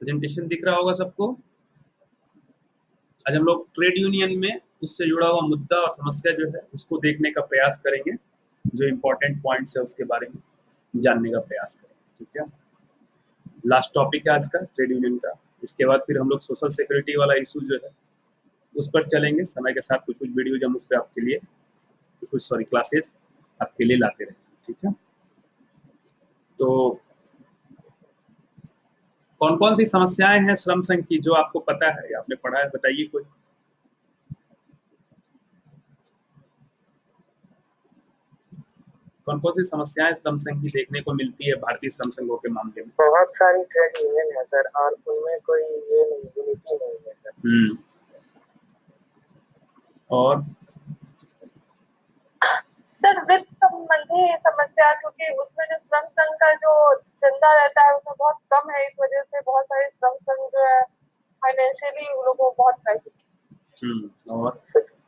Presentation दिख रहा होगा सबको। आज हम लोग ट्रेड यूनियन में उससे जुड़ा हुआ मुद्दा और समस्या जो है उसको देखने का प्रयास करेंगे, जो इम्पोर्टेंट पॉइंट्स है उसके बारे में जानने का प्रयास करेंगे। ठीक है, लास्ट टॉपिक है आज का ट्रेड यूनियन का। इसके बाद फिर हम लोग सोशल सिक्योरिटी वाला इशू जो है उस पर चलेंगे। समय के साथ कुछ कुछ वीडियो हम उस पर आपके लिए कुछ क्लासेस आपके लिए लाते रहेंगे। ठीक है, तो कौन कौन सी समस्याएं हैं श्रम संघ की जो आपको पता है या आपने पढ़ा है, बताइए कोई। कौन कौन सी समस्याएं श्रम संघ की देखने को मिलती है भारतीय श्रम संघों के मामले में? बहुत सारी ट्रेड यूनियन है सर, और उनमें कोई ये नहीं, यूनिटी नहीं है सर। और सर वित्त संबंधी समस्या, क्योंकि उसमें जो श्रम संघ का जो चंदा रहता है उसमें बहुत कम है, इस वजह से बहुत सारे श्रम संघ जो है फाइनेंशियली उन लोगों को बहुत क्राइसिस। और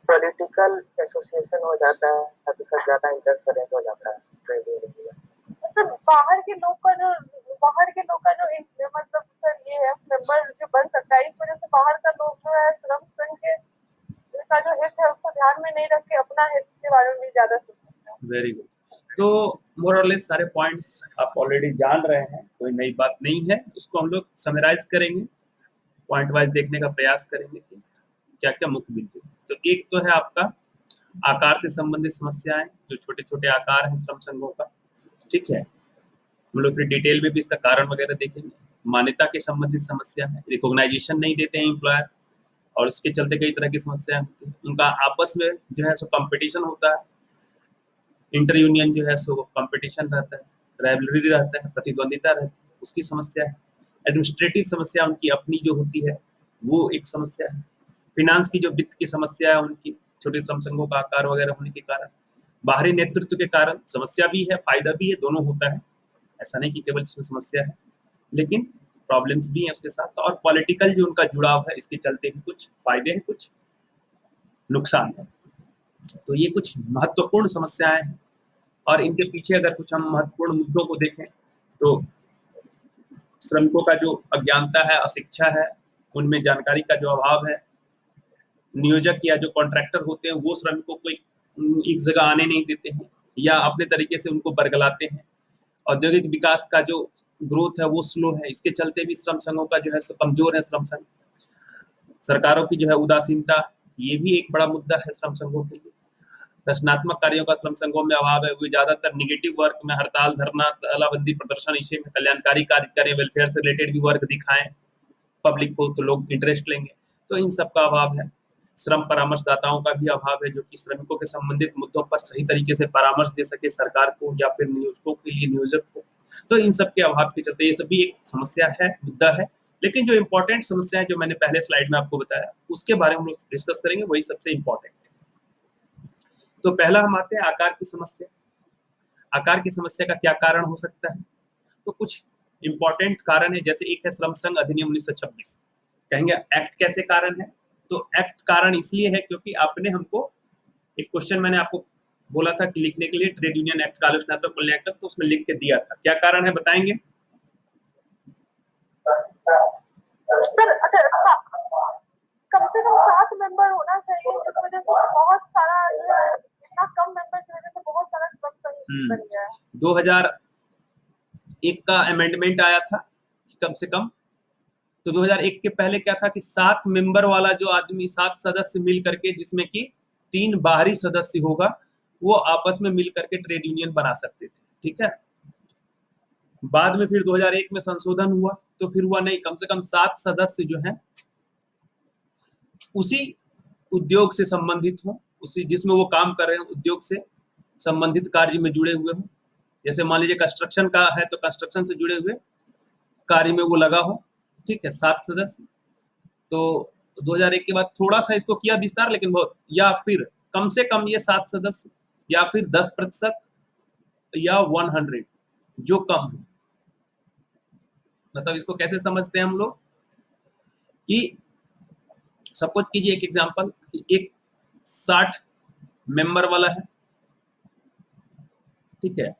पॉलिटिकल एसोसिएशन हो जाता है, काफी ज्यादा इंटरफेरेंस हो जाता है ट्रेड यूनियन में। सर बाहर के लोग का जो मतलब सर ये है मेंबर जो बन सकता है, इस वजह से बाहर का लोग जो है श्रम संघ के का जो हित है उसको ध्यान में नहीं रख के अपना हित के बारे में भी ज्यादा सोचता है। Very good. तो मोर और लेस सारे पॉइंट्स आप ऑलरेडी जान रहे हैं, कोई नई बात नहीं है। उसको हम लोग समराइज करेंगे, पॉइंट वाइज देखने का प्रयास करेंगे कि क्या क्या मुख्य बिंदु। तो एक तो है आपका आकार से संबंधित समस्याएं, जो छोटे छोटे आकार हैं श्रम संघों का। ठीक है, हम लोग फिर डिटेल में भी इसका कारण वगैरह देखेंगे। मान्यता के संबंधित समस्या है, रिकॉग्नाइजेशन नहीं देते हैं एम्प्लॉयर, और उसके चलते कई तरह की समस्याएं होती हैं। उनका आपस में जो है सो कंपटीशन होता है, इंटर यूनियन जो है सो कंपटीशन रहता है, राइवलरी रहता है, प्रतिद्वंदिता रहती है, उसकी समस्या है। एडमिनिस्ट्रेटिव समस्या उनकी अपनी जो होती है वो एक समस्या है। फिनांस की जो वित्त की समस्या है उनकी, छोटे श्रम संघों का आकार वगैरह होने के कारण, बाहरी नेतृत्व के कारण समस्या भी है, फायदा भी है, दोनों होता है। ऐसा नहीं कि केवल इसमें समस्या है, लेकिन प्रॉब्लम्स भी हैं उसके साथ। और पॉलिटिकल जो उनका जुड़ाव है, इसके चलते भी कुछ फायदे हैं, कुछ नुकसान है। तो ये कुछ महत्वपूर्ण समस्याएं हैं, और इनके पीछे अगर कुछ हम महत्वपूर्ण मुद्दों को देखें तो श्रमिकों का जो अज्ञानता है, अशिक्षा है, उनमें जानकारी का जो अभाव है, नियोजक या जो कॉन्ट्रैक्टर होते हैं वो श्रमिकों को एक जगह आने नहीं देते हैं या अपने तरीके से उनको बरगलाते हैं। औद्योगिक विकास का जो ग्रोथ है वो स्लो है, इसके चलते भी श्रम संघों का जो है कमजोर है श्रम संघ। सरकारों की जो है उदासीनता, ये भी एक बड़ा मुद्दा है श्रम संघों के लिए। रचनात्मक कार्यों का श्रम संघों में अभाव है, वो ज्यादातर निगेटिव वर्क में हड़ताल, धरना, तालाबंदी, प्रदर्शन, इसे में कल्याणकारी कार्य करें, वेलफेयर से रिलेटेड भी वर्क दिखाएं पब्लिक को, तो लोग इंटरेस्ट लेंगे। तो इन सब का अभाव है। श्रम परामर्शदाताओं का भी अभाव है, जो कि श्रमिकों के संबंधित मुद्दों पर सही तरीके से परामर्श दे सके सरकार को या फिर नियोजकों के लिए नियोजक को। तो इन सब के अभाव के चलते ये सब भी एक समस्या है, मुद्दा है। लेकिन जो इंपॉर्टेंट समस्या है जो मैंने पहले स्लाइड में आपको बताया, उसके बारे में हम लोग डिस्कस करेंगे, वही सबसे इंपॉर्टेंट है। तो पहला हम आते हैं आकार की समस्या। आकार की समस्या का क्या कारण हो सकता है? तो कुछ इंपॉर्टेंट कारण है, जैसे एक है श्रम संघ अधिनियम 1926। कहेंगे एक्ट कैसे कारण है? तो एक्ट कारण इसलिए है क्योंकि आपने हमको एक क्वेश्चन मैंने आपको बोला था कि लिखने के लिए ट्रेड यूनियन एक्ट का आलोचनात्मक मूल्यांकन, तो उसमें लिख के दिया था। क्या कारण है बताएंगे? सर अगर कम से कम 7 मेंबर होना चाहिए, जिस वजह से बहुत सारा इतना कम मेंबर की वजह से बहुत सारा श्रम संघ बन गया है। 2001 का अमेंडमेंट आया था कम से कम। तो 2001 के पहले क्या था कि 7 मेंबर वाला जो आदमी, 7 सदस्य मिल करके, जिसमें कि 3 बाहरी सदस्य होगा, वो आपस में मिल करके ट्रेड यूनियन बना सकते थे। ठीक है, बाद में फिर 2001 में संशोधन हुआ, तो फिर हुआ नहीं, कम से कम 7 सदस्य जो हैं उसी उद्योग से संबंधित हो, उसी जिसमें वो काम कर रहे हैं उद्योग से संबंधित कार्य में जुड़े हुए हो। जैसे मान लीजिए कंस्ट्रक्शन का है तो कंस्ट्रक्शन से जुड़े हुए कार्य में वो लगा हो। ठीक है, 7 सदस्य। तो 2001 के बाद थोड़ा सा इसको किया विस्तार, लेकिन बहुत, या फिर कम से कम ये 7 सदस्य, या फिर 10% या 100 जो कम हो। मतलब इसको कैसे समझते हैं हम लोग कि सपोज कीजिए एक एग्जांपल कि एक 60 मेंबर वाला है। ठीक है,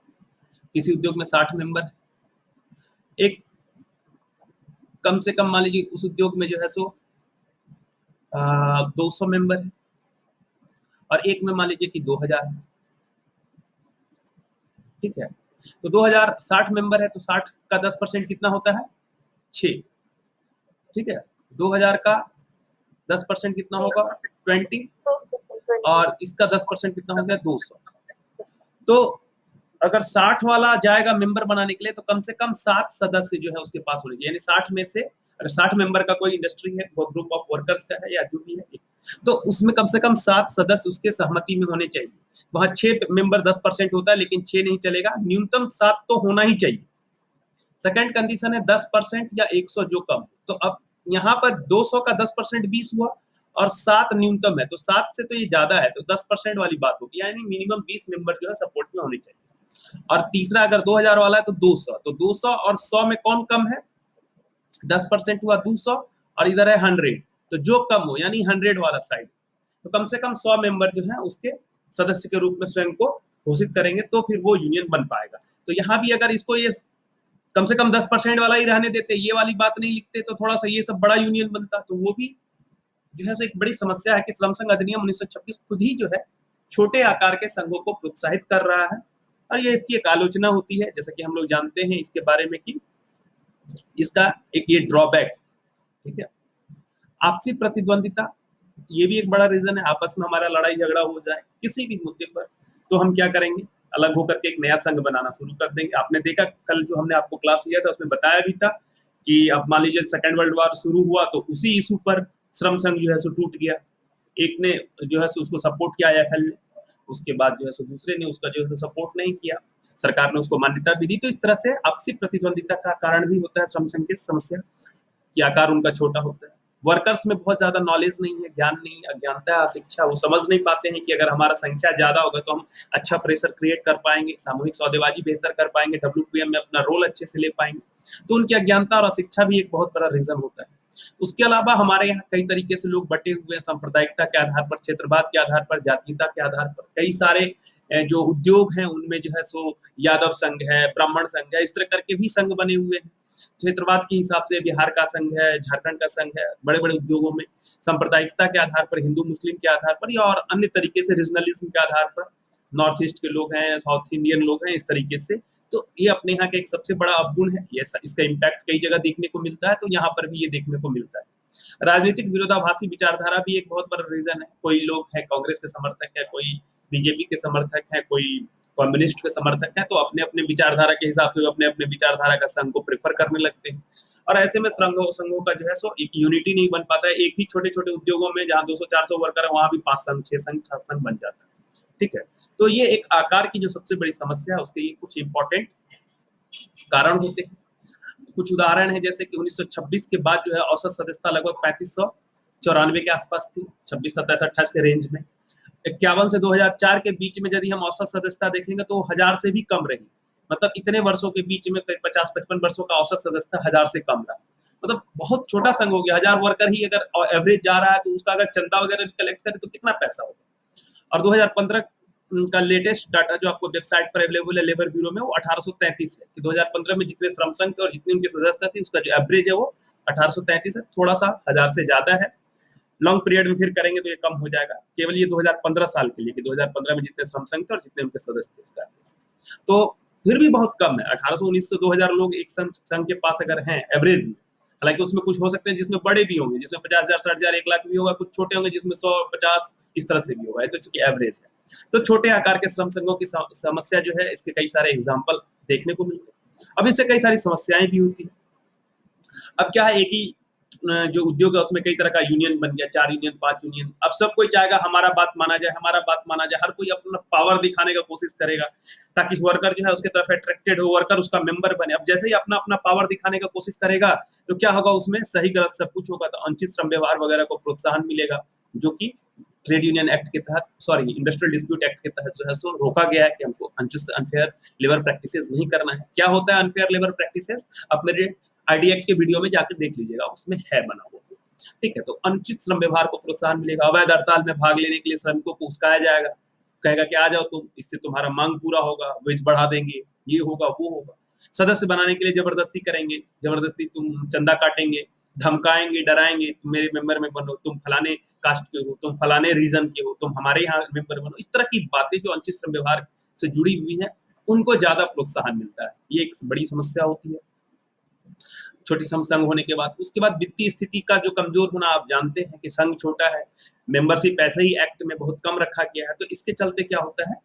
किसी उद्योग में 60 मेंबर है, एक कम से कम मान लीजिए उस उद्योग में जो है सो 200 मेंबर है और एक में मान लीजिए कि 2000 है, ठीक है। तो 2000 60 मेंबर है तो 60 का 10% कितना होता है 6, ठीक है। 2000 का 10% कितना होगा 20 और इसका 10% कितना हो गया 200। तो अगर 60 वाला जाएगा मेंबर बनाने के लिए तो कम से कम 7 सदस्य जो है उसके पास होने चाहिए, यानी 60 में से अगर 60 मेंबर का कोई इंडस्ट्री है, वो ग्रुप ऑफ वर्कर्स का है या जो भी है, तो उसमें कम से कम 7 सदस्य उसके सहमति में होने चाहिए। वहां 6 मेंबर 10% होता है लेकिन 6 नहीं चलेगा, न्यूनतम 7 तो होना ही चाहिए। सेकंड कंडीशन है 10% या 100 जो कम। तो अब यहाँ पर 200 का 10% 20 हुआ और 7 न्यूनतम है, तो 7 से तो ये ज्यादा है, तो 10% वाली बात होगी, यानी मिनिमम 20 मेंबर जो है सपोर्ट में होने चाहिए। और तीसरा अगर 2000 वाला है तो 200, तो 200 और 100 में कौन कम है, 10% हुआ 200 और इधर है 100, तो जो कम हो यानी 100 वाला साइड, तो कम से कम 100 मेंबर जो है उसके सदस्य के रूप में स्वयं को घोषित करेंगे तो फिर वो यूनियन बन पाएगा। तो यहाँ भी अगर इसको ये कम से कम 10% वाला ही रहने देते, ये वाली बात नहीं लिखते, तो थोड़ा सा ये सब बड़ा यूनियन बनता, तो वो भी जो है एक बड़ी समस्या है कि श्रम संघ अधिनियम 1926 खुद ही जो है छोटे आकार के संघों को प्रोत्साहित कर रहा है और ये इसकी एक आलोचना होती है, जैसा कि हम लोग जानते हैं इसके बारे में कि इसका एक ये ड्रॉबैक, ठीक है। आपसी प्रतिद्वंदिता, ये भी एक बड़ा रीजन है, आपस में हमारा लड़ाई झगड़ा हो जाए किसी भी मुद्दे पर तो हम क्या करेंगे, अलग होकर के एक नया संघ बनाना शुरू कर देंगे। आपने देखा कल जो हमने आपको क्लास लिया था उसमें बताया भी था कि अब मान लीजिए सेकेंड वर्ल्ड वॉर शुरू हुआ तो उसी इशू पर श्रम संघ जो है सो टूट गया, एक ने जो है सो उसको सपोर्ट किया एफएल ने, उसके बाद जो है सो दूसरे ने उसका जो है सपोर्ट नहीं किया, सरकार ने उसको मान्यता भी दी। तो इस तरह से आपसी प्रतिद्वंदिता का कारण भी होता है श्रम संघ की समस्या कि आकार उनका छोटा होता है। वर्कर्स में बहुत ज्यादा नॉलेज नहीं है, ज्ञान नहीं, अज्ञानता, अशिक्षा, वो समझ नहीं पाते हैं कि अगर हमारा संख्या ज्यादा होगा तो हम अच्छा प्रेशर क्रिएट कर पाएंगे, सामूहिक सौदेबाजी बेहतर कर पाएंगे, डब्ल्यूपीएम में अपना रोल अच्छे से ले पाएंगे। तो उनकी अज्ञानता और अशिक्षा भी एक बहुत बड़ा रीजन होता है। उसके अलावा हमारे यहाँ कई तरीके से लोग बटे हुए हैं, सांप्रदायिकता के आधार पर, क्षेत्रवाद के आधार पर, जातीयता के आधार पर। कई सारे जो उद्योग हैं उनमें जो है सो यादव संघ है, ब्राह्मण संघ है, इस तरह करके भी संघ बने हुए हैं। क्षेत्रवाद के हिसाब से बिहार का संघ है, झारखंड का संघ है, बड़े बड़े उद्योगों में सांप्रदायिकता के आधार पर, हिंदू मुस्लिम के आधार पर या और अन्य तरीके से रीजनलिज्म के आधार पर, नॉर्थ ईस्ट के लोग हैं, साउथ इंडियन लोग हैं, इस तरीके से। तो ये अपने यहाँ का एक सबसे बड़ा अवगुण है, ये इसका इम्पैक्ट कई जगह देखने को मिलता है, तो यहाँ पर भी ये देखने को मिलता है। राजनीतिक विरोधाभासी विचारधारा भी एक बहुत बड़ा रीजन है। कोई लोग हैं कांग्रेस के समर्थक है, कोई बीजेपी के समर्थक है, कोई कम्युनिस्ट के समर्थक है, तो अपने अपने विचारधारा के हिसाब से अपने अपने विचारधारा का संघ को प्रेफर करने लगते हैं और ऐसे में संघों का जो है सो एक यूनिटी नहीं बन पाता है। एक ही छोटे छोटे उद्योगों में जहाँ 200-400 वर्कर है वहां भी 5 संघ, 6 संघ, 7 संघ बन जाता है, ठीक है। तो ये एक आकार की जो सबसे बड़ी समस्या है, उसके ये कुछ इंपॉर्टेंट कारण होते हैं। कुछ उदाहरण है, जैसे कि 1926 के बाद जो है औसत सदस्यता लगभग 3594 के आसपास थी, 26, 27, 28 के रेंज में। 51 से 2004 के बीच में यदि हम औसत सदस्यता देखेंगे तो 1000 से भी कम रही, मतलब इतने वर्षों के बीच में 50-55 वर्षों का औसत सदस्यता 1000 से कम रहा, मतलब बहुत छोटा संघ हो गया। 1000 वर्कर ही अगर एवरेज जा रहा है तो उसका अगर चंदा वगैरह भी कलेक्ट करे तो कितना पैसा होगा। और 2015 का लेटेस्ट डाटा जो आपको वेबसाइट पर अवेलेबल है लेबर ब्यूरो में, वो 1833 है कि 2015 में जितने श्रम संघ थे और जितनी उनकी सदस्यता थी उसका जो एवरेज है वो 1833 है, थोड़ा सा 1000 से ज्यादा है। लॉन्ग पीरियड में फिर करेंगे तो ये कम हो जाएगा, केवल ये 2015 साल के लिए कि 2015 में जितने श्रम संघ थे और जितने उनके सदस्य थे उसका, तो फिर भी बहुत कम है। 1819 से 2000 लोग एक संघ के पास अगर हैं एवरेज में, हालांकि उसमें कुछ हो सकते हैं जिसमें बड़े भी होंगे, जिसमें 50,000, 60,000, 1 लाख भी होगा, कुछ छोटे होंगे जिसमें 100, 50 इस तरह से भी होगा, तो चूंकि एवरेज है। तो छोटे आकार के श्रम संघों की समस्या जो है, इसके कई सारे एग्जाम्पल देखने को मिलते हैं। अब इससे कई सारी समस्याएं भी होती है। अब क्या है, एक ही जो उद्योग है उसमें कई तरह का यूनियन बन गया, 4 यूनियन, 5 यूनियन। अब सब कोई चाहेगा हमारा बात माना जाए, हमारा बात माना जाए, हर कोई अपना पावर दिखाने का कोशिश करेगा ताकि वर्कर जो है उसके तरफ अट्रैक्टेड हो, वर्कर उसका मेंबर बने। अब जैसे ही अपना अपना पावर दिखाने का कोशिश करेगा तो क्या होगा, उसमें सही गलत सब कुछ होगा, तो अनुचित श्रम व्यवहार वगैरह को प्रोत्साहन मिलेगा, जो कि ट्रेड यूनियन एक्ट के तहत, सॉरी इंडस्ट्रियल डिस्प्यूट एक्ट के तहत जो है सो रोका गया है कि हमको अनफेयर लेबर प्रैक्टिसेस नहीं करना है। क्या होता है अनफेयर लेबर प्रैक्टिसेस, अपने आईडी एक्ट के वीडियो में जाकर देख लीजिएगा, उसमें है बना हुआ, ठीक है। तो अनुचित श्रम व्यवहार को प्रोत्साहन मिलेगा। अवैध हड़ताल में भाग लेने के लिए श्रमिकों को उकसाया जाएगा, कहेगा कि आ जाओ तुम, इससे तुम्हारा मांग पूरा होगा, वेज बढ़ा देंगे, ये होगा वो होगा। सदस्य बनाने के लिए जबरदस्ती करेंगे, जबरदस्ती तुम चंदा काटेंगे, धमकाएंगे, डराएंगे, तुम मेरे मेंबर में बनो, तुम फलाने कास्ट के हो, तुम फलाने रीजन के हो, तुम हमारे यहाँ मेंबर बनो। इस तरह की बातें जो अनुचित श्रम व्यवहार से जुड़ी हुई हैं, उनको ज्यादा प्रोत्साहन मिलता है। ये एक बड़ी समस्या होती है छोटी संघ होने के बाद। उसके बाद वित्तीय स्थिति का जो कमजोर होना, आप जानते हैं कि संघ छोटा है, मेंबरशिप ऐसे ही एक्ट में बहुत कम रखा गया है, तो इसके चलते क्या होता है,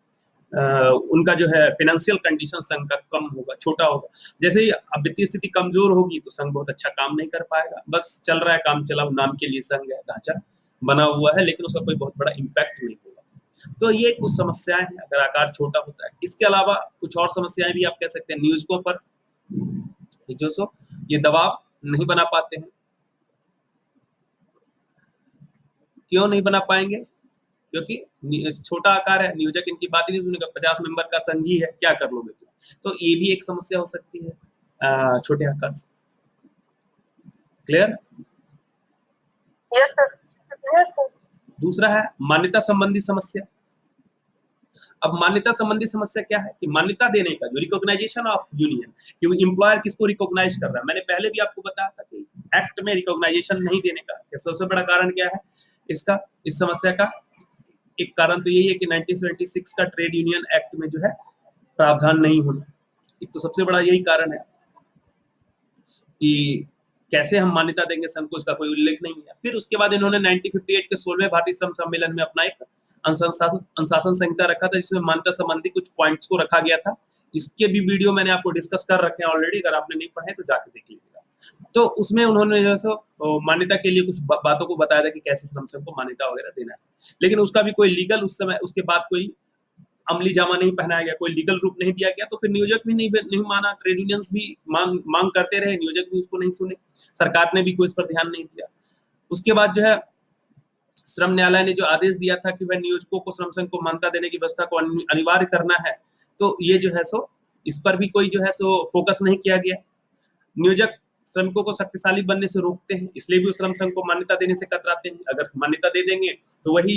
उनका जो है फाइनेंशियल कंडीशन संघ का कम होगा, छोटा होगा। जैसे ही अब वित्तीय स्थिति कमजोर होगी तो संघ बहुत अच्छा काम नहीं कर पाएगा, बस चल रहा है काम चलाओ, नाम के लिए संघ है, ढांचा बना हुआ है, लेकिन उसका कोई बहुत बड़ा इम्पैक्ट नहीं होगा। तो ये कुछ समस्याएं हैं अगर आकार छोटा होता है। इसके अलावा कुछ और समस्याएं भी आप कह सकते हैं। नियोजकों पर जो सो ये दबाव नहीं बना पाते हैं। क्यों नहीं बना पाएंगे? क्योंकि छोटा आकार है, नियोजक इनकी बात ही नहीं सुनेगा, 50 मेंबर का संघ ही है, क्या कर लोगे तुम? तो ये भी एक समस्या हो सकती है छोटे आकार से। Clear? Yes sir, yes sir. दूसरा है मान्यता संबंधी समस्या। अब मान्यता संबंधी समस्या क्या है कि मान्यता देने का जो रिकॉग्नाइजेशन ऑफ यूनियन, कि एम्प्लॉयर किसको रिकॉग्नाइज कर रहा है। मैंने पहले भी आपको बताया था कि एक्ट में रिकॉग्नाइजेशन नहीं देने का सबसे बड़ा कारण क्या है इसका, इस समस्या का एक कारण तो यही है कि 1976 का ट्रेड यूनियन एक्ट में जो है प्रावधान नहीं होना। एक तो सबसे बड़ा यही कारण है कि कैसे हम मान्यता देंगे संघ को, इसका कोई उल्लेख नहीं है। फिर उसके बाद इन्होंने 1958 के 16वें भारतीय श्रम सम्मेलन में अपना एक अनुशासन संहिता रखा था, जिसमें मान्यता संबंधी कुछ पॉइंट्स को रखा गया था। इसके भी वीडियो मैंने आपको डिस्कस कर रखे हैं ऑलरेडी, अगर आपने नहीं पढ़े तो जाके देख लीजिएगा। तो उसमें उन्होंने जो है मान्यता के लिए कुछ बातों को बताया था कि कैसे श्रम संघ को मान्यता वगैरह देना है, लेकिन उसका भी कोई लीगल उस समय उसके बाद कोई अमली जामा नहीं पहनाया गया, कोई लीगल रूप नहीं दिया गया। तो फिर नियोजक भी नहीं माना, ट्रेड यूनियंस भी मांग करते रहे, नियोजक भी उसको नहीं सुने, सरकार ने भी कोई इस पर ध्यान नहीं दिया। उसके बाद जो है श्रम न्यायालय ने जो आदेश दिया था कि वह नियोजकों को श्रम संघ को मान्यता देने की व्यवस्था को अनिवार्य करना है, तो ये जो है सो इस पर भी कोई जो है सो फोकस नहीं किया गया। नियोजक श्रमिकों को शक्तिशाली बनने से रोकते हैं, इसलिए भी श्रम संघ को मान्यता देने से कतराते हैं। अगर मान्यता दे देंगे तो वही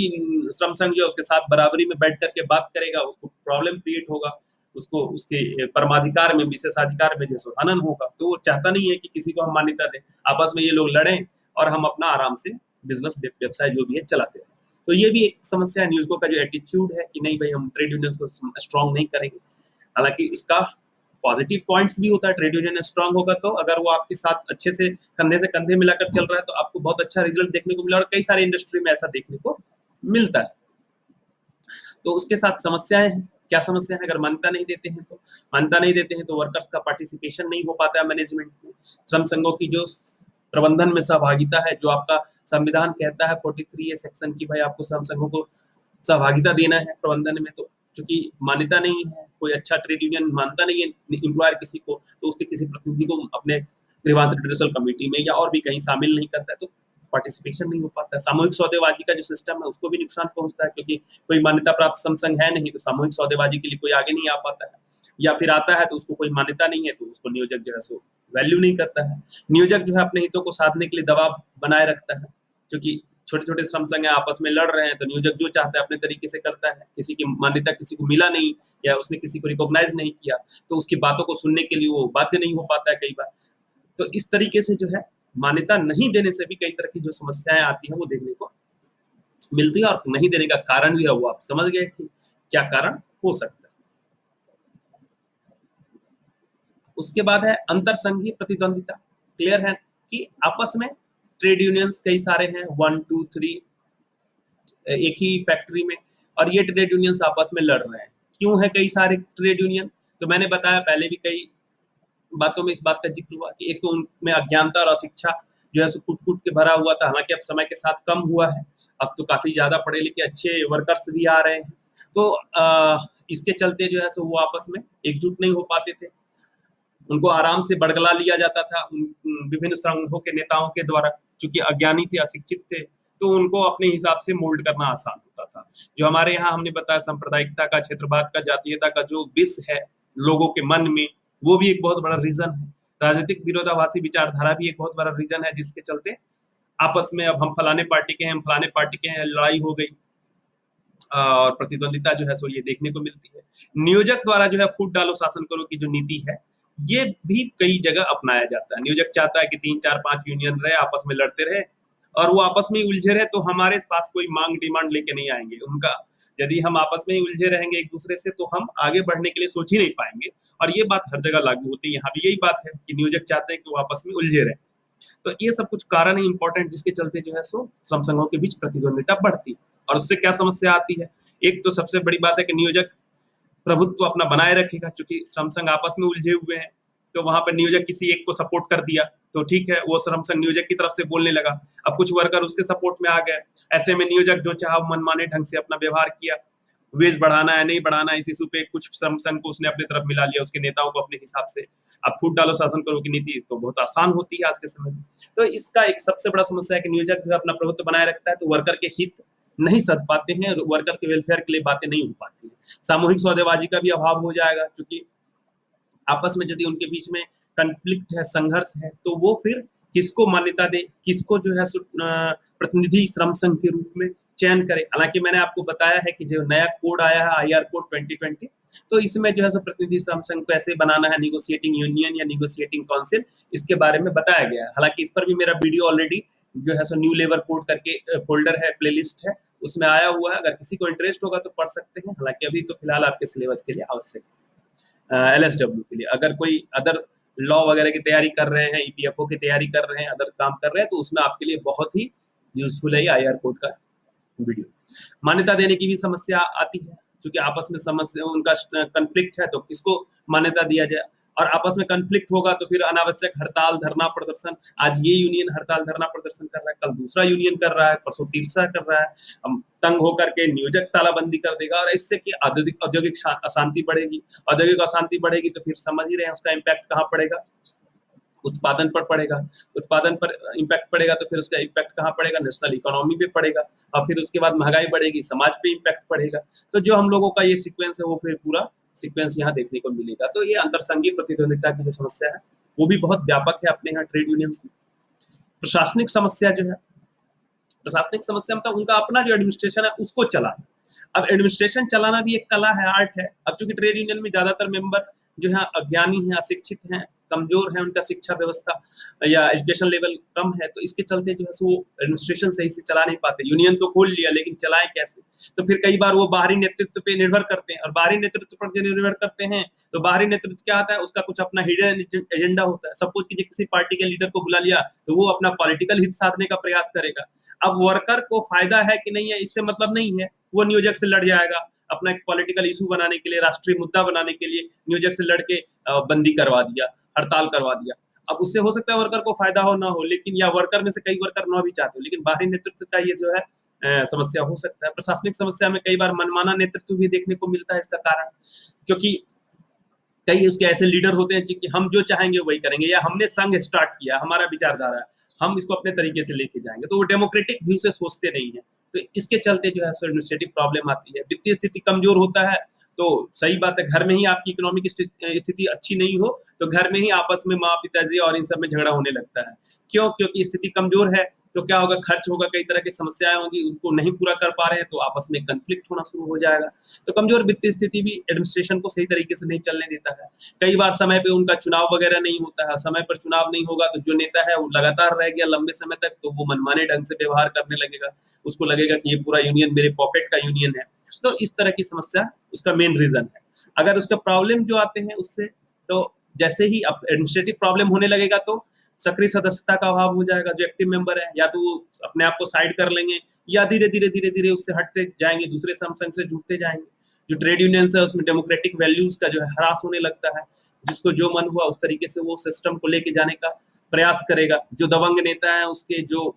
श्रम संघ जो उसके साथ बराबरी में बैठ करके बात करेगा, उसको प्रॉब्लम क्रिएट होगा, उसको उसके परमाधिकार में विशेषाधिकार में जैसे हनन होगा। तो वो चाहता नहीं है कि किसी को हम मान्यता दें, आपस में ये लोग लड़ें और हम अपना आराम से बिजनेस व्यवसाय जो भी है चलाते हैं। तो ये भी एक समस्या है नियोजकों का जो एटीट्यूड है कि नहीं भाई हम ट्रेड यूनियंस को स्ट्रॉन्ग नहीं करेंगे। हालांकि इसका पॉजिटिव पॉइंट्स भी होता है, ट्रेड यूनियन स्ट्रांग होगा तो अगर वो आपके साथ अच्छे से कंधे मिलाकर चल रहा है तो आपको बहुत अच्छा रिजल्ट देखने को मिला, और कई सारे इंडस्ट्री में ऐसा देखने को मिलता है। तो उसके साथ समस्याएं हैं। क्या समस्या है? अगर मान्यता नहीं देते हैं तो वर्कर्स का पार्टिसिपेशन नहीं हो पाता है मैनेजमेंट में। श्रम संघों की जो प्रबंधन में सहभागिता है, जो आपका संविधान कहता है 43A सेक्शन की भाई आपको श्रम संघों को सहभागिता देना है प्रबंधन में, तो चूंकि मान्यता नहीं है, कोई अच्छा ट्रेड यूनियन मानता नहीं है एम्प्लॉयर किसी को, तो उसके किसी प्रतिनिधि को अपने ग्रीवांस रिड्रेसल कमेटी में या और भी कहीं शामिल नहीं करता है, तो पार्टिसिपेशन नहीं हो पाता है। सामूहिक सौदेबाजी का जो सिस्टम है उसको भी नुकसान पहुंचता है, क्योंकि कोई मान्यता प्राप्त संघ है नहीं तो सामूहिक सौदेबाजी के लिए कोई आगे नहीं आ पाता है, या फिर आता है तो उसको कोई मान्यता नहीं है तो उसको नियोजक जो है सो वैल्यू नहीं करता है। नियोजक जो है अपने हितों को साधने के लिए दबाव बनाए रखता है, क्योंकि छोटे छोटे श्रम संघ आपस में लड़ रहे हैं तो नियोजक जो चाहता है अपने तरीके से करता है। किसी की मान्यता किसी को मिला नहीं या उसने किसी को रिकॉग्नाइज नहीं किया तो उसकी बातों को सुनने के लिए वो बाध्य नहीं हो पाता है कई बार। तो इस तरीके से जो है मान्यता नहीं देने से भी कई तरह की जो समस्याएं आती हैं वो देखने को मिलती है, और नहीं देने का कारण जो है वो आप समझ गए कि क्या कारण हो सकता है। उसके बाद है अंतर संघीय प्रतिद्वंदिता। क्लियर है कि आपस में ट्रेड यूनियंस कई सारे हैं, 1 2 3 एक ही फैक्ट्री में, और ये ट्रेड यूनियंस आपस में लड़ रहे हैं। क्यों है कई सारे ट्रेड यूनियन? तो मैंने बताया पहले भी कई बातों में इस बात का जिक्र हुआ कि एक तो उनमें अज्ञानता और अशिक्षा जो है सो कूट के भरा हुआ था। हालांकि अब समय के साथ कम हुआ है, अब तो काफी ज्यादा पढ़े लिखे अच्छे वर्कर्स भी आ रहे हैं, तो इसके चलते जो है सो वो आपस में एकजुट नहीं हो पाते थे। उनको आराम से बड़गला लिया जाता था विभिन्न संघों के नेताओं के द्वारा, चूंकि अज्ञानी थे, अशिक्षित थे, तो उनको अपने हिसाब से मोल्ड करना आसान होता था। जो हमारे यहाँ हमने बताया सांप्रदायिकता का, क्षेत्रवाद का, जातीयता का जो विष है लोगों के मन में, वो भी एक बहुत बड़ा रीजन है। राजनीतिक विरोधाभासी विचारधारा भी एक बहुत बड़ा रीजन है, जिसके चलते आपस में अब हम फलाने पार्टी के हैं, हम फलाने पार्टी के हैं, लड़ाई हो गई और प्रतिद्वंदिता जो है सो ये देखने को मिलती है। नियोजक द्वारा जो है फूट डालो शासन करो की जो नीति है ये भी कई जगह अपनाया जाता है। नियोजक चाहता है कि 3, 4, 5 यूनियन रहे, आपस में लड़ते रहे और वो आपस में ही उलझे रहे, तो हमारे पास कोई मांग डिमांड लेके नहीं आएंगे। उनका यदि हम आपस में ही उलझे रहेंगे एक दूसरे से, तो हम आगे बढ़ने के लिए सोच ही नहीं पाएंगे। और ये बात हर जगह लागू होती है, यहाँ भी यही बात है कि नियोजक चाहते हैं कि वो आपस में उलझे रहे। तो ये सब कुछ कारण है इंपॉर्टेंट, जिसके चलते जो है सो श्रम संघों के बीच प्रतिद्वंदिता बढ़ती है। और उससे क्या समस्या आती है? एक तो सबसे बड़ी बात है कि नियोजक प्रभुत्व अपना बनाए रखेगा, क्योंकि श्रम संघ आपस में उलझे हुए हैं। तो वहां पर नियोजक किसी एक को सपोर्ट कर दिया तो ठीक है, वो श्रम संघ नियोजक की तरफ से बोलने लगा। अब कुछ वर्कर उसके सपोर्ट में आ गए, ऐसे में नियोजक जो चाहा मनमाने ढंग से अपना व्यवहार किया। वेज बढ़ाना है नहीं बढ़ाना है, इस इशू पे कुछ श्रम संघ को उसने अपनी तरफ मिला लिया, उसके नेताओं को अपने हिसाब से। अब फूट डालो शासन करो की नीति तो बहुत आसान होती है आज के समय में। तो इसका एक सबसे बड़ा समस्या है कि नियोजक जो अपना प्रभुत्व बनाए रखता है तो वर्कर के हित नहीं सध पाते हैं, वर्कर के वेलफेयर के लिए बातें नहीं हो पाती है। सामूहिक सौदेबाजी का भी अभाव हो जाएगा, क्योंकि आपस में यदि उनके बीच में कन्फ्लिक्ट है, संघर्ष है, तो वो फिर किसको मान्यता दे, किसको जो है प्रतिनिधि श्रम संघ के रूप में चयन करे। हालांकि मैंने आपको बताया है कि जो नया कोड आया है आईआर कोड 2020, तो इसमें जो है सो प्रतिनिधि श्रम संघ को ऐसे बनाना है, निगोशिएटिंग यूनियन या निगोशिएटिंग काउंसिल, इसके बारे में बताया गया है। हालांकि इस पर भी मेरा वीडियो ऑलरेडी जो है सो न्यू लेबर कोड करके फोल्डर है, प्लेलिस्ट है, उसमें आया हुआ है। अगर किसी को इंटरेस्ट होगा तो पढ़ सकते हैं। हालांकि अभी तो फिलहाल आपके सिलेबस के लिए आवश्यक है। LSW के लिए अगर कोई अदर लॉ वगैरह की तैयारी कर रहे हैं, EPFO की तैयारी कर रहे हैं, अदर काम कर रहे हैं, तो उसमें आपके लिए बहुत ही यूजफुल है IR कोड का वीडियो। मान्यता देने की भी समस्या आती है, क्योंकि आपस में समस्या उनका कन्फ्लिक्ट है, तो किसको मान्यता दिया जाए। और आपस में कन्फ्लिक्ट होगा तो फिर अनावश्यक हड़ताल धरना प्रदर्शन, आज ये यूनियन हड़ताल धरना प्रदर्शन कर रहा है, कल दूसरा यूनियन कर रहा है, परसों तीसरा कर रहा है, तंग होकर के नियोजक तालाबंदी कर देगा। और इससे कि औद्योगिक अशांति बढ़ेगी, औद्योगिक अशांति बढ़ेगी तो फिर समझ ही रहे हैं उसका इम्पैक्ट कहाँ पड़ेगा, उत्पादन पर पड़ेगा। उत्पादन पर इम्पैक्ट पड़ेगा तो फिर उसका इम्पैक्ट कहाँ पड़ेगा, नेशनल इकोनॉमी पे पड़ेगा। और फिर उसके बाद महंगाई बढ़ेगी, समाज पे इम्पैक्ट पड़ेगा। तो जो हम लोगों का ये सीक्वेंस है, वो फिर पूरा सीक्वेंस यहाँ देखने को मिलेगा। तो ये अंतरसंघीय प्रतिद्वंदिता की जो समस्या है वो भी बहुत व्यापक है अपने यहाँ ट्रेड यूनियंस में। प्रशासनिक समस्या जो है, प्रशासनिक समस्या मतलब उनका अपना जो एडमिनिस्ट्रेशन है उसको चलाना। अब एडमिनिस्ट्रेशन चलाना भी एक कला है, आर्ट है। अब चूंकि ट्रेड यूनियन में ज्यादातर मेंबर जो है अज्ञानी हैं, अशिक्षित हैं, कमजोर है, उनका शिक्षा व्यवस्था या एजुकेशन लेवल कम है, तो इसके चलते जो है वो एडमिनिस्ट्रेशन सही से चला नहीं पाते। यूनियन तो खोल लिया लेकिन चलाएं कैसे? तो फिर कई बार वो बाहरी नेतृत्व पे निर्भर करते हैं, और बाहरी नेतृत्व पर जो निर्भर करते हैं तो बाहरी नेतृत्व क्या आता है, उसका कुछ अपना हिडन एजेंडा होता है। सपोज कीजिए किसी पार्टी के लीडर को बुला लिया तो वो अपना पॉलिटिकल हित साधने का प्रयास करेगा। अब वर्कर को फायदा है कि नहीं है इससे मतलब नहीं है, वो नियोजक से लड़ जाएगा अपना एक पॉलिटिकल इशू बनाने के लिए, राष्ट्रीय मुद्दा बनाने के लिए नियोजक से लड़के बंदी करवा दिया, हड़ताल करवा दिया। अब उससे हो सकता है वर्कर को फायदा हो ना हो, लेकिन या वर्कर में से कई वर्कर ना भी चाहते हो, लेकिन बाहरी नेतृत्व का ये जो है समस्या हो सकता है। प्रशासनिक समस्या में कई बार मनमाना नेतृत्व भी देखने को मिलता है इसका कारण, क्योंकि कई उसके ऐसे लीडर होते हैं कि हम जो चाहेंगे वही करेंगे, या हमने संघ स्टार्ट किया, हमारा विचारधारा है, हम इसको अपने तरीके से लेके जाएंगे, तो वो डेमोक्रेटिक व्यू से सोचते नहीं है। तो इसके चलते जो है एडमिनिस्ट्रेटिव प्रॉब्लम आती है। वित्तीय स्थिति कमजोर होता है तो सही बात है, घर में ही आपकी इकोनॉमिक स्थिति अच्छी नहीं हो तो घर में ही आपस में माँ पिताजी और इन सब में झगड़ा होने लगता है। क्यों? क्योंकि स्थिति कमजोर है तो क्या होगा, खर्च होगा, कई तरह की समस्याएं होंगी, उनको नहीं पूरा कर पा रहे हैं तो आपस में कंफ्लिक्ट होना शुरू हो जाएगा। तो कमजोर वित्तीय स्थिति भी एडमिनिस्ट्रेशन को सही तरीके से नहीं चलने देता है। कई बार समय पे उनका चुनाव वगैरह नहीं होता है, समय पर चुनाव नहीं होगा तो जो नेता है वो लगातार रह गया लंबे समय तक, तो वो मनमाने ढंग से व्यवहार करने लगेगा, उसको लगेगा कि ये पूरा यूनियन मेरे पॉकेट का यूनियन है। तो इस तरह की समस्या उसका मेन रीजन है। अगर उसका प्रॉब्लम जो आते हैं उससे, तो जैसे ही एडमिनिस्ट्रेटिव प्रॉब्लम होने लगेगा तो सक्रिय सदस्यता का अभाव हो जाएगा। जो एक्टिव मेंबर है या तो वो अपने आप को साइड कर लेंगे या धीरे धीरे उससे हटते जाएंगे, दूसरे संघ से जुड़ते जाएंगे। जो ट्रेड यूनियंस है उसमें डेमोक्रेटिक वैल्यूज का जो है ह्रास होने लगता है, जिसको जो मन हुआ उस तरीके से वो सिस्टम को लेके जाने का प्रयास करेगा। जो दबंग नेता है उसके जो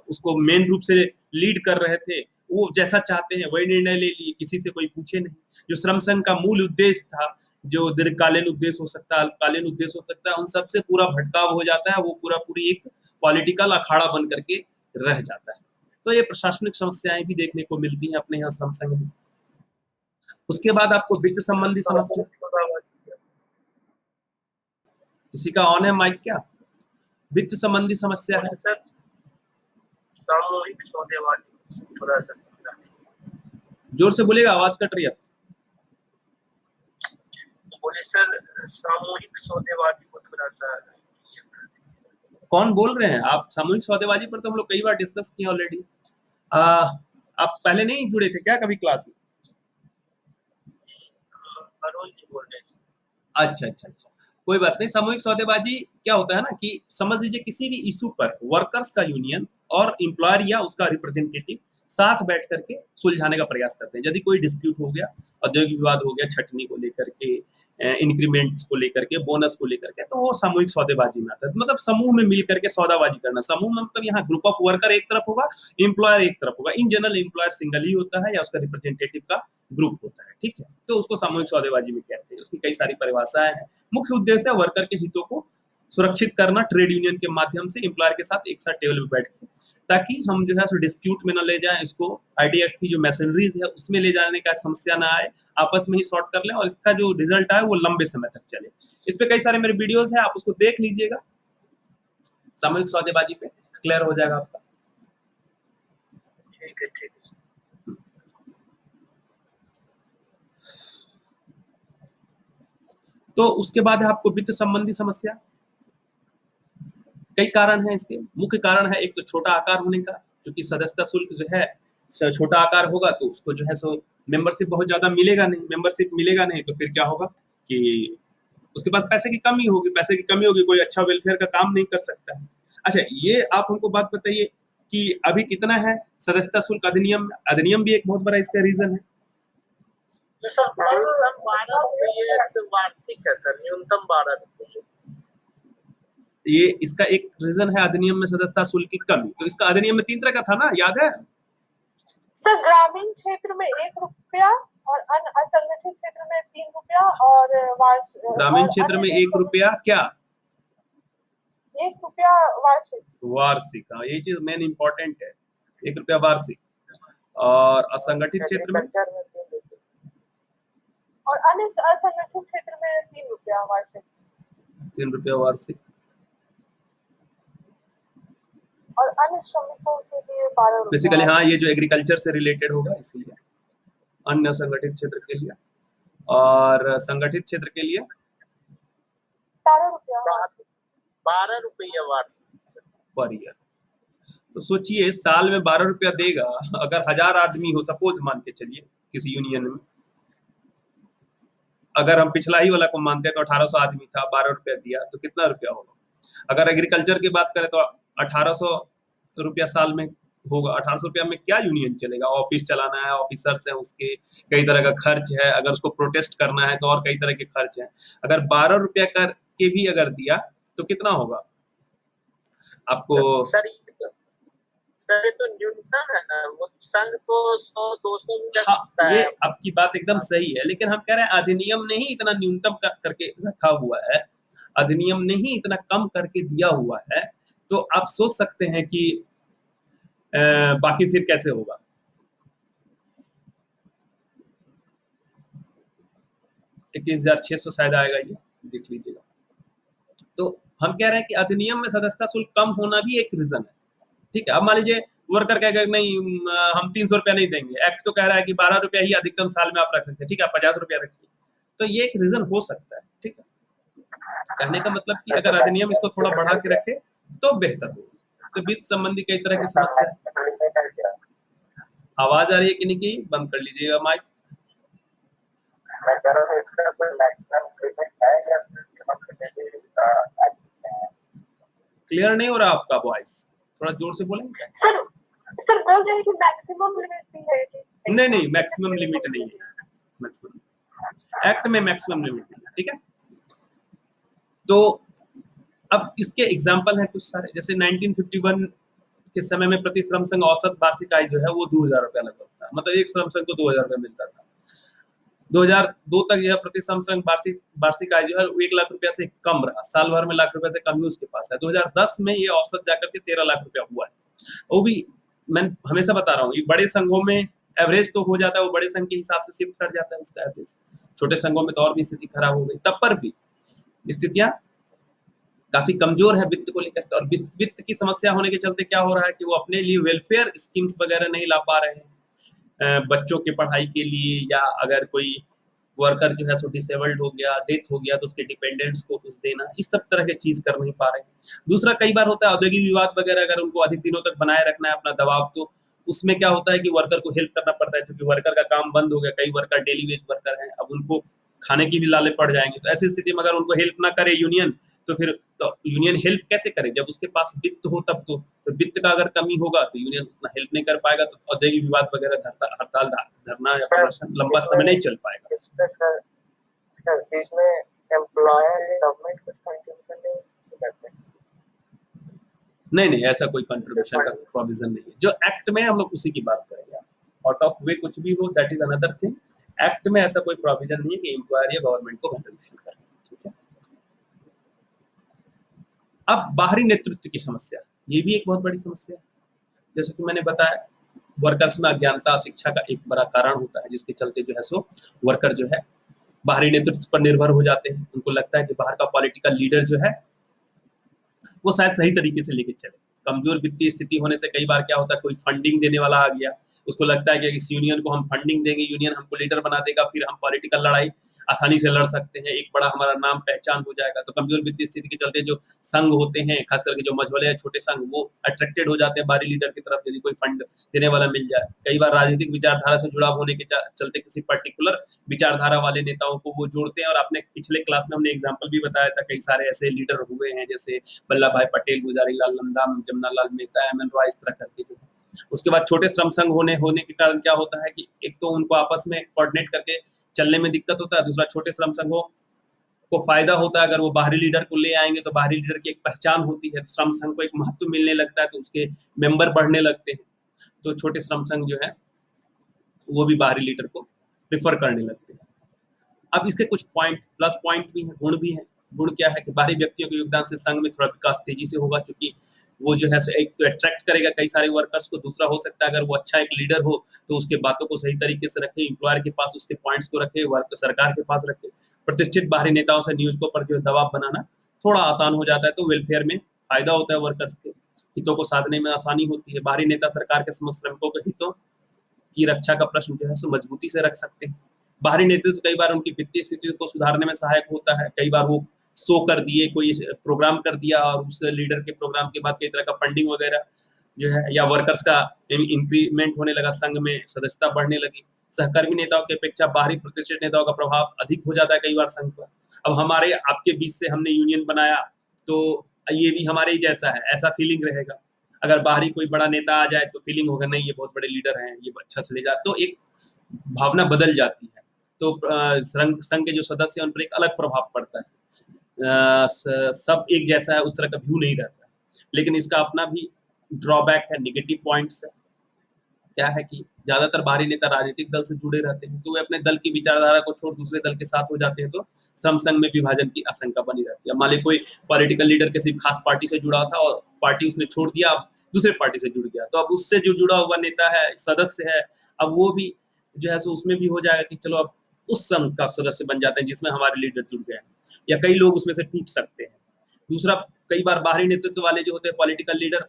उसको मेन रूप से लीड कर रहे थे वो जैसा चाहते हैं वही निर्णय ले लिए, किसी से कोई पूछे नहीं। जो श्रम संघ का मूल उद्देश्य था, जो दीर्घकालीन उद्देश्य हो सकता है, अल्पकालीन उद्देश्य हो सकता है, उन सबसे पूरा भटकाव हो जाता है, वो पूरी एक पॉलिटिकल अखाड़ा बन करके रह जाता है। तो ये प्रशासनिक समस्याएं भी देखने को मिलती हैं अपने यहाँ श्रम संघ में। उसके बाद आपको वित्त संबंधी समस्या, किसी का ऑन है माइक क्या? वित्त संबंधी समस्या है सर, सामूहिक सौदेबाजी थोड़ा सा जोर से बोलेगा, आवाज कट रही है। बोले सर सामूहिक सौदेबाजी को थोड़ा सा कौन बोल रहे हैं आप? सामूहिक सौदेबाजी पर तो हम लोग कई बार डिस्कस किए ऑलरेडी। आप पहले नहीं जुड़े थे क्या कभी क्लास में? अरुण जी बोल रहे थे। अच्छा अच्छा अच्छा, कोई बात नहीं। सामूहिक सौदेबाजी क्या होता है ना कि समझ लीजिए किसी भी इशू पर वर्कर्स का यूनियन और एम्प्लॉयर या उसका रिप्रेजेंटेटिव साथ बैठ करके सुलझाने का प्रयास करते हैं। यदि कोई डिस्प्यूट हो गया, औद्योगिक विवाद हो गया, छटनी को लेकर के, इंक्रीमेंट्स को लेकर के, बोनस को लेकर के, तो वो सामूहिक सौदेबाजी में आता है। मतलब समूह में मिल करके सौदाबाजी करना। समूह में मतलब यहाँ ग्रुप ऑफ वर्कर एक तरफ होगा, एम्प्लॉयर एक तरफ होगा। इन जनरल एम्प्लॉयर सिंगल ही होता है या उसका रिप्रेजेंटेटिव का ग्रुप होता है, ठीक है। तो उसको सामूहिक सौदेबाजी में कहते हैं। उसकी कई सारी परिभाषाएं हैं। मुख्य उद्देश्य है वर्कर के हितों को सुरक्षित करना, ट्रेड यूनियन के माध्यम से एम्प्लॉयर के साथ एक साथ टेबल पे बैठ के, ताकि हम जो है डिस्प्यूट में ना ले जाएं, इसको आईडी एक्ट की जो मैसनरीज है उसमें ले जाने का समस्या ना आए, आपस में ही सॉर्ट कर लें और इसका जो रिजल्ट आए वो लंबे समय तक चले। इस पे कई सारे मेरे वीडियोस हैं, आप उसको देख लीजिएगा। सामूहिक सौदेबाजी पे क्लियर हो जाएगा आपका। ठीक है, ठीक है। तो उसके बाद है आपको वित्त संबंधी समस्या। कई कारण हैं इसके। मुख्य कारण है एक तो छोटा आकार होने का, क्योंकि सदस्यता शुल्क जो है छोटा आकार होगा तो उसको जो है सो मेंबरशिप बहुत ज्यादा मिलेगा नहीं। मेंबरशिप मिलेगा नहीं तो फिर क्या होगा कि उसके पास पैसे की कमी होगी। पैसे की कमी होगी, कोई अच्छा वेलफेयर का काम नहीं कर सकता है। अच्छा, ये आप हमको बात बताइए कि अभी कितना है सदस्यता शुल्क अधिनियम? अधिनियम भी एक बहुत बड़ा इसका रीजन है। तो सर 12 रुपये वार्षिक है सर, न्यूनतम 12 रुपये। ये इसका एक रीजन है अधिनियम में सदस्यता शुल्क की कमी। तो इसका अधिनियम में 3 तरह का था ना, याद है? सर ग्रामीण क्षेत्र में 1 रुपया और असंगठित क्षेत्र में 3 रुपया और ग्रामीण क्षेत्र में 1 रुपया क्या? 1 रुपया वार्षिक। वार्षिक, हाँ यही चीज मेन इंपॉर्टेंट है, 1 रुपया वार्षिक। और असंगठित क्षेत्र में और अन्य असंगठित क्षेत्र में 3 रुपया वार्षिक। 3 रुपया वार्षिक। और अन्य श्रमिकों के लिए 12 रुपया। बेसिकली हाँ, ये जो एग्रीकल्चर से रिलेटेड होगा इसलिए अन्य संगठित क्षेत्र के लिए, और संगठित क्षेत्र के लिए 12 रुपया। 12 रुपया वार्षिक पर ईयर। तो सोचिए साल में 12 रुपया देगा। अगर 1000 आदमी हो, सपोज मान के चलिए किसी यूनियन में, अगर हम पिछला ही वाला को मानते हैं तो 1800 आदमी था, 12 रुपया दिया तो कितना रुपया होगा? अगर एग्रीकल्चर की बात करें तो 1800 रुपया साल में होगा। 1800 रुपया में क्या यूनियन चलेगा? ऑफिस चलाना है, ऑफिसर्स हैं उसके, कई तरह का खर्च है। अगर उसको प्रोटेस्ट करना है तो और कई तरह के खर्च हैं। अगर 12 रुपया करके भी अगर दिया तो कितना होगा आपको? सर ये तो न्यूनतम है ना, वो संघ को 100-200 में हाँ, ये आपकी बात एकदम सही है, लेकिन हम कह रहे हैं अधिनियम ने ही इतना न्यूनतम करके रखा हुआ है, अधिनियम ने ही इतना कम करके दिया हुआ है। तो आप सोच सकते हैं कि बाकी फिर कैसे होगा। इक्कीस 21,600 शायद आएगा, ये देख लीजिएगा। तो हम कह रहे हैं कि अधिनियम में सदस्यता शुल्क कम होना भी एक रीजन है, ठीक है। अब मान लीजिए वर्कर कहेगा नहीं हम 300 रुपया नहीं देंगे, एक्ट तो कह रहा है कि 12 रुपया ही अधिकतम साल में आप रख सकते हैं, ठीक है, आप 50 रुपया रखिए। तो ये एक रीजन हो सकता है, ठीक है। कहने का मतलब कि अगर अधिनियम इसको थोड़ा बढ़ा के रखे तो बेहतर होगा। तो वित्त संबंधी कई तरह की समस्या है। आवाज आ रही है कि नहीं की? बंद कर लीजिएगा माइक। क्लियर नहीं हो रहा आपका वॉइस, थोड़ा जोर से बोलेंगे। सर बोल रहे हैं कि मैक्सिमम लिमिट भी है कि नहीं, मैक्सिमम लिमिट नहीं है। मैक्सिमम एक्ट में मैक्सिमम लिमिट नहीं है, ठीक है। तो अब इसके एग्जाम्पल हैं कुछ सारे। जैसे 1951 के समय में प्रति श्रम संघ औसत वार्षिक आय जो है वो 2000 रुपया लगभग था। मतलब एक श्रम संघ को 2000 रुपया मिलता था। 2002 तक यह प्रति श्रम संघ वार्षिक आय जो है 1 लाख रुपया से कम रहा। साल भर में लाख रुपया से कम ही उसके पास है। 2010 में ये औसत जाकर के 13 लाख रुपया हुआ है। वो भी मैं हमेशा बता रहा हूँ, ये बड़े संघों में एवरेज तो हो जाता है, वो बड़े संघ के हिसाब से शिफ्ट कर जाता है उसका एवरेज। छोटे संघों में तो और भी स्थिति खराब हो गई। तब पर भी स्थितियां काफी कमजोर है वित्त को लेकर। और वित्त की समस्या होने के चलते क्या हो रहा है कि वो अपने लिए वेलफेयर स्कीम्स वगैरह नहीं ला पा रहे हैं, बच्चों की पढ़ाई के लिए, या अगर कोई वर्कर जो है सो डिसेबल्ड हो गया, डेथ हो गया तो उसके डिपेंडेंट्स को कुछ देना, इस सब तरह के चीज कर नहीं पा रहे हैं। दूसरा, कई बार होता है औद्योगिक विवाद वगैरह अगर उनको अधिक दिनों तक बनाए रखना है अपना दबाव, तो उसमें क्या होता है कि वर्कर को हेल्प करना पड़ता है, क्योंकि वर्कर का काम बंद हो गया, कई वर्कर डेली वेज वर्कर हैं, अब उनको खाने की भी लाले पड़ जाएंगे। तो ऐसी स्थिति में अगर उनको हेल्प ना करे यूनियन, तो फिर तो यूनियन हेल्प कैसे करे? जब उसके पास वित्त हो तब तो वित्त का अगर कमी होगा तो यूनियन उतना हेल्प नहीं कर पाएगा, तो औद्योगिक विवाद वगैरह हड़ताल धरना या सर प्रदर्शन लंबा समय नहीं चल पाएगा। इसमें सर इसमें एम्प्लॉयर गवर्नमेंट कुछ कंट्रीब्यूशन नहीं करते? नहीं, ऐसा कोई कंट्रीब्यूशन का प्रोविजन नहीं है। जो एक्ट में हम लोग उसी की बात करेंगे। आउट ऑफ वे कुछ भी हो, that is another thing. Act में ऐसा कोई प्रोविजन नहीं है कि एम्प्लॉयर या गवर्नमेंट को कंट्रीब्यूशन करें। ठीक है। अब बाहरी नेतृत्व की समस्या, ये भी एक बहुत बड़ी समस्या है। जैसे कि मैंने बताया, वर्कर्स में अज्ञानता शिक्षा का एक बड़ा कारण होता है, जिसके चलते जो है सो वर्कर जो है बाहरी नेतृत्व पर निर्भर हो जाते हैं। उनको लगता है कि बाहर का पॉलिटिकल लीडर जो है वो शायद सही तरीके से लेके चले। कमजोर वित्तीय स्थिति होने से कई बार क्या होता है, कोई फंडिंग देने वाला आ गया, उसको लगता है कि इस यूनियन को हम फंडिंग देंगे, यूनियन हमको लीडर बना देगा, फिर हम पॉलिटिकल लड़ाई आसानी से लड़ सकते हैं, एक बड़ा हमारा नाम पहचान हो जाएगा। तो कमजोर वित्तीय स्थिति के चलते जो संघ होते हैं, खास करके जो मझोले या छोटे संघ, वो अट्रैक्टेड हो जाते हैं बाहरी लीडर की तरफ, यदि कोई फंड देने वाला मिल जाए। कई बार राजनीतिक विचारधारा से जुड़ाव होने के चलते किसी पर्टिकुलर विचारधारा वाले नेताओं को वो जोड़ते हैं। और आपने पिछले क्लास में हमने एग्जाम्पल भी बताया था, कई सारे ऐसे लीडर हुए हैं, जैसे वल्लभ भाई पटेल, गुलजारी लाल नंदा, जमुनालाल मेहता, एम एन रॉय, इस तरह करके जो है। उसके बाद छोटे श्रम संघ होने के कारण क्या होता है कि एक तो उनको आपस में कोऑर्डिनेट करके चलने में दिक्कत होता है, दूसरा छोटे श्रम संघों को फायदा होता है, अगर वो बाहरी लीडर को ले आएंगे तो बाहरी लीडर की एक पहचान होती है, श्रम संघ को एक महत्व मिलने लगता है, तो उसके मेंबर बढ़ने लगते हैं, तो छोटे श्रम संघ जो है वो भी बाहरी लीडर को प्रेफर करने लगते हैं। अब इसके कुछ प्लस पॉइंट भी हैं, गुण भी हैं। गुण क्या है कि बाहरी व्यक्तियों के योगदान से संघ में थोड़ा विकास तेजी से होगा, क्योंकि वो जो है एक तो अट्रैक्ट करेगा कई सारे वर्कर्स को, दूसरा हो सकता है अगर वो अच्छा एक लीडर हो तो उसके बातों को सही तरीके से रखे, एम्प्लॉयर के पास उसके पॉइंट्स को रखे, वर्क सरकार के पास रखे। प्रतिष्ठित बाहरी नेताओं से नियोजकों पर जो दबाव बनाना थोड़ा आसान हो जाता है, तो वेलफेयर में फायदा होता है, वर्कर्स के हितों को साधने में आसानी होती है। बाहरी नेता सरकार के समक्ष श्रमिकों के हितों की रक्षा का प्रश्न जो है सो मजबूती से रख सकते हैं। बाहरी नेतृत्व कई बार उनकी वित्तीय स्थिति को सुधारने में सहायक होता है। कई बार वो शो कर दिए, कोई प्रोग्राम कर दिया और उस लीडर के प्रोग्राम के बाद कई तरह का फंडिंग वगैरह जो है, या वर्कर्स का इंक्रीमेंट होने लगा, संघ में सदस्यता बढ़ने लगी। सहकर्मी नेताओं की अपेक्षा बाहरी प्रतिष्ठित नेताओं का प्रभाव अधिक हो जाता है कई बार संघ पर। अब हमारे आपके बीच से हमने यूनियन बनाया तो ये भी हमारे ही जैसा है, ऐसा फीलिंग रहेगा। अगर बाहरी कोई बड़ा नेता आ जाए तो फीलिंग होगा नहीं ये बहुत बड़े लीडर हैं, ये अच्छा से ले जाए, तो एक भावना बदल जाती है। तो संघ के जो सदस्य हैं उन पर एक अलग प्रभाव पड़ता है। सब एक जैसा है उस तरह का व्यू नहीं रहता है। लेकिन इसका अपना भी ड्रॉबैक है, नेगेटिव पॉइंट्स है। क्या है कि ज्यादातर बाहरी नेता राजनीतिक दल से जुड़े रहते हैं, तो वे अपने दल की विचारधारा को छोड़ दूसरे दल के साथ हो जाते हैं, तो श्रम संघ में विभाजन की आशंका बनी रहती है। मान लीजिए कोई पॉलिटिकल लीडर किसी खास पार्टी से जुड़ा था और पार्टी उसने छोड़ दिया, अब दूसरे पार्टी से जुड़ गया, तो अब उससे जो जुड़ा हुआ नेता है, सदस्य है, अब वो भी जो है सो उसमें भी हो जाएगा कि चलो अब उस संघ का सदस्य बन जाते हैं जिसमें हमारे लीडर जुड़ गए हैं, या कई लोग उसमें से टूट सकते हैं। दूसरा, कई बार बाहरी नेतृत्व वाले जो होते हैं पॉलिटिकल लीडर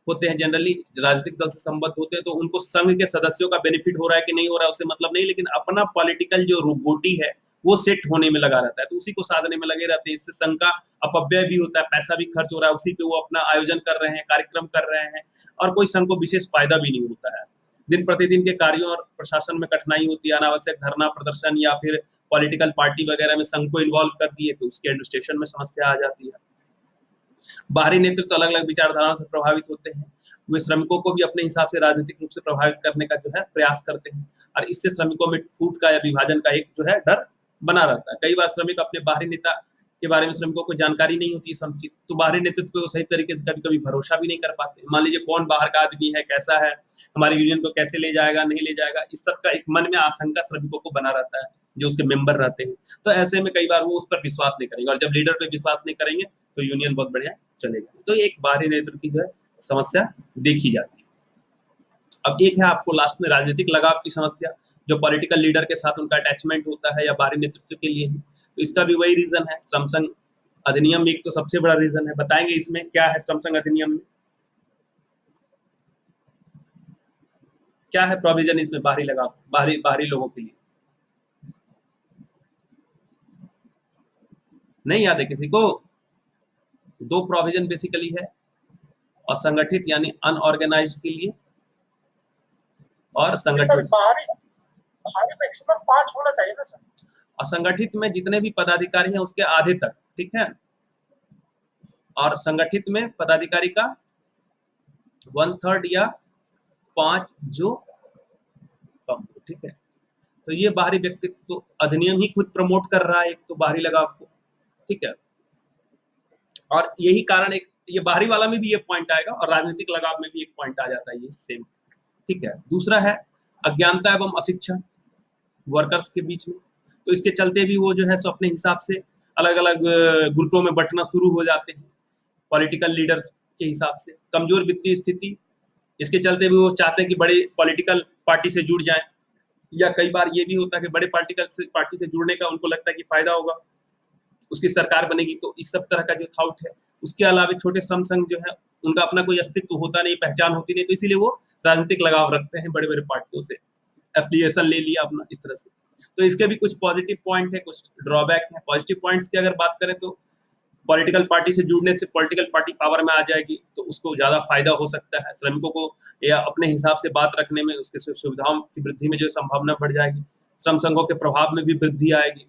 होते हैं, जनरली राजनीतिक दल से संबद्ध होते हैं, तो उनको संघ के सदस्यों का बेनिफिट हो रहा है कि नहीं हो रहा है उससे मतलब नहीं, लेकिन अपना पॉलिटिकल जो रोबोटी है वो सेट होने में लगा रहता है, तो उसी को साधने में लगे रहते हैं। इससे संघ का अपव्यय भी होता है, पैसा भी खर्च हो रहा है, उसी पे वो अपना आयोजन कर रहे हैं, कार्यक्रम कर रहे हैं, और कोई संघ को विशेष फायदा भी नहीं होता है। दिन प्रतिदिन के कार्यों और प्रशासन में कठिनाई होती है। अनावश्यक धरना प्रदर्शन या फिर पॉलिटिकल पार्टी वगैरह में संघ को इन्वॉल्व कर दिए तो उसके एडमिनिस्ट्रेशन में समस्या आ जाती है। बाहरी नेतृत्व अलग अलग विचारधाराओं से प्रभावित होते हैं, वे श्रमिकों को भी अपने हिसाब से राजनीतिक रूप से प्रभावित करने का जो है प्रयास करते हैं, और इससे श्रमिकों में फूट का या विभाजन का एक जो है डर बना रहता है। कई बार श्रमिक अपने बाहरी नेता के बारे में श्रमिकों को जानकारी नहीं होती है समुचित, तो बाहरी नेतृत्व पे वो सही तरीके से कभी कभी भरोसा भी नहीं कर पाते। मान लीजिए कौन बाहर का आदमी है, कैसा है, हमारे यूनियन को कैसे ले जाएगा, नहीं ले जाएगा, इस सब का एक मन में आशंका श्रमिकों को बना रहता है जो उसके मेंबर रहते हैं। तो ऐसे में कई बार वो उस पर विश्वास नहीं करेंगे, और जब लीडर पे विश्वास नहीं करेंगे तो यूनियन बहुत बढ़िया चलेगा। तो एक बाहरी नेतृत्व की जो है समस्या देखी जाती है। अब एक है आपको लास्ट में राजनीतिक लगाव की समस्या, जो पॉलिटिकल लीडर के साथ उनका अटैचमेंट होता है या बाहरी नेतृत्व के लिए ही, तो इसका भी वही रीजन है। श्रम संघ अधिनियम एक तो सबसे बड़ा रीजन है। बताएंगे इसमें क्या है, श्रम संघ अधिनियम में क्या है प्रोविजन इसमें बाहरी लगाव, बाहरी लोगों के लिए। नहीं याद है किसी को? दो प्रोविजन बेसिकली है, असंगठित यानी अनऑर्गेनाइज्ड के लिए, और सर संगठित। बाहरी मैक्सिमम 5 होना चाहिए ना सर? असंगठित में जितने भी पदाधिकारी हैं उसके आधे तक, ठीक है, और संगठित में पदाधिकारी का 1/3 या 5 जो कम, ठीक है। तो ये बाहरी व्यक्तित्व तो अधिनियम ही खुद प्रमोट कर रहा है, एक तो बाहरी लगाव को, ठीक है। और यही कारण एक ये बाहरी वाला में भी ये पॉइंट आएगा और राजनीतिक लगाव में भी एक पॉइंट आ जाता है ये सेम, ठीक है। दूसरा है अज्ञानता एवं अशिक्षा वर्कर्स के बीच में, तो इसके चलते भी वो जो है सो अपने हिसाब से अलग अलग गुटों में बंटना शुरू हो जाते हैं पॉलिटिकल लीडर्स के हिसाब से। कमजोर वित्तीय स्थिति, इसके चलते भी वो चाहते हैं कि बड़े पॉलिटिकल पार्टी से जुड़ जाएं, या कई बार ये भी होता है कि बड़े पार्टी से जुड़ने का उनको लगता है कि फायदा होगा, उसकी सरकार बनेगी, तो इस सब तरह का जो थाउट है। उसके अलावा छोटे श्रम संघ जो है उनका अपना कोई अस्तित्व होता नहीं, पहचान होती नहीं, तो इसीलिए वो राजनीतिक लगाव रखते हैं बड़े बड़े पार्टियों से, एफिलिएशन ले लिया अपना इस तरह से। तो इसके भी कुछ पॉजिटिव पॉइंट है, कुछ ड्रॉबैक है। पॉजिटिव पॉइंट्स की अगर बात करें तो पॉलिटिकल पार्टी से जुड़ने से पॉलिटिकल पार्टी पावर में आ जाएगी तो उसको ज्यादा फायदा हो सकता है, श्रमिकों को या अपने हिसाब से बात रखने में, उसके सुविधाओं की वृद्धि में जो संभावना बढ़ जाएगी, श्रम संघों के प्रभाव में भी वृद्धि आएगी।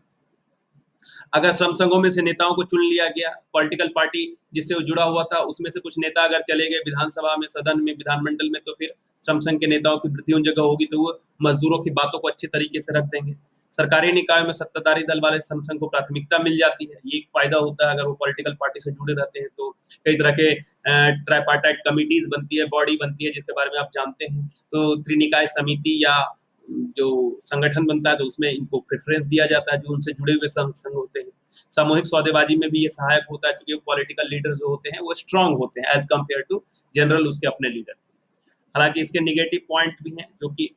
अगर श्रम संघों में से नेताओं को चुन लिया गया, पॉलिटिकल पार्टी जिससे वो जुड़ा हुआ था उसमें से कुछ नेता अगर चले गए विधानसभा में, सदन में, विधानमंडल में, तो फिर श्रम संघ के नेताओं की वृद्धि उन जगह होगी, तो वो मजदूरों की बातों को अच्छे तरीके से रख देंगे। सरकारी निकायों में सत्ताधारी दल वाले श्रम संघ को प्राथमिकता मिल जाती है, ये एक फायदा होता है अगर वो पॉलिटिकल पार्टी से जुड़े रहते हैं। तो कई तरह के ट्राइपार्टाइट कमिटीज बनती है, बॉडी बनती है, जिसके बारे में आप जानते हैं। तो त्रिनिकाय समिति या जो संगठन बनता है तो उसमें इनको प्रेफरेंस दिया जाता है जो उनसे जुड़े हुए संघ होते हैं। सामूहिक सौदेबाजी में भी ये सहायक होता है, क्योंकि पॉलिटिकल लीडर जो होते हैं वो स्ट्रांग होते हैं एज कम्पेयर टू जनरल उसके अपने लीडर। हालांकि इसके नेगेटिव पॉइंट भी हैं जो कि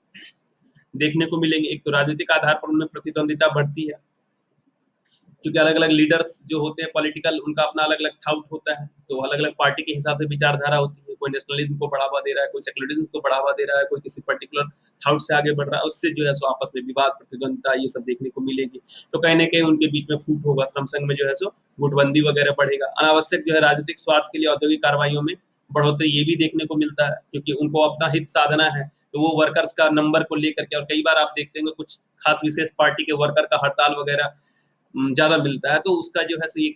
देखने को मिलेंगे। एक तो राजनीतिक आधार पर उनमें प्रतिद्वंदिता बढ़ती है, क्योंकि अलग अलग लीडर्स जो होते हैं पॉलिटिकल, उनका अपना अलग अलग थाउट होता है, तो अलग अलग पार्टी के हिसाब से विचारधारा होती है। कोई नेशनलिज्म को बढ़ावा दे रहा है, कोई सेक्युलरिज्म को बढ़ावा दे रहा है, कोई किसी पर्टिकुलर थाउट से आगे बढ़ रहा है, उससे जो है सो आपस में विवाद, प्रतिद्वंदिता ये सब देखने को मिलेगी। तो कहीं ना कहीं उनके बीच में फूट होगा, श्रम संघ में जो है सो गुटबंदी वगैरह बढ़ेगा। अनावश्यक जो है राजनीतिक स्वार्थ के लिए औद्योगिक कार्रवाइयों में बढ़ोतरी ये भी देखने को मिलता है, क्योंकि उनको अपना हित साधना है, तो वो वर्कर्स का नंबर को लेकर के, और कई बार आप देखते हैं कुछ खास विशेष पार्टी के वर्कर का हड़ताल वगैरह ज्यादा मिलता है, तो उसका जो है एक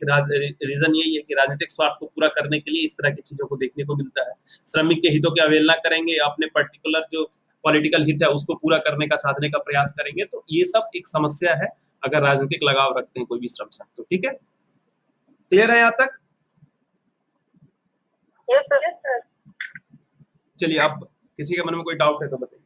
रीजन यही है कि राजनीतिक स्वार्थ को पूरा करने के लिए इस तरह की चीजों को देखने को मिलता है। श्रमिक के हितों की अवहेलना करेंगे, अपने पर्टिकुलर जो पॉलिटिकल हित है उसको पूरा करने का, साधने का प्रयास करेंगे, तो ये सब एक समस्या है अगर राजनीतिक लगाव रखते हैं कोई भी श्रम संघ। तो ठीक है, क्लियर है यहाँ तक? Yes sir. चलिए, अब किसी के मन में कोई डाउट है तो बताइए।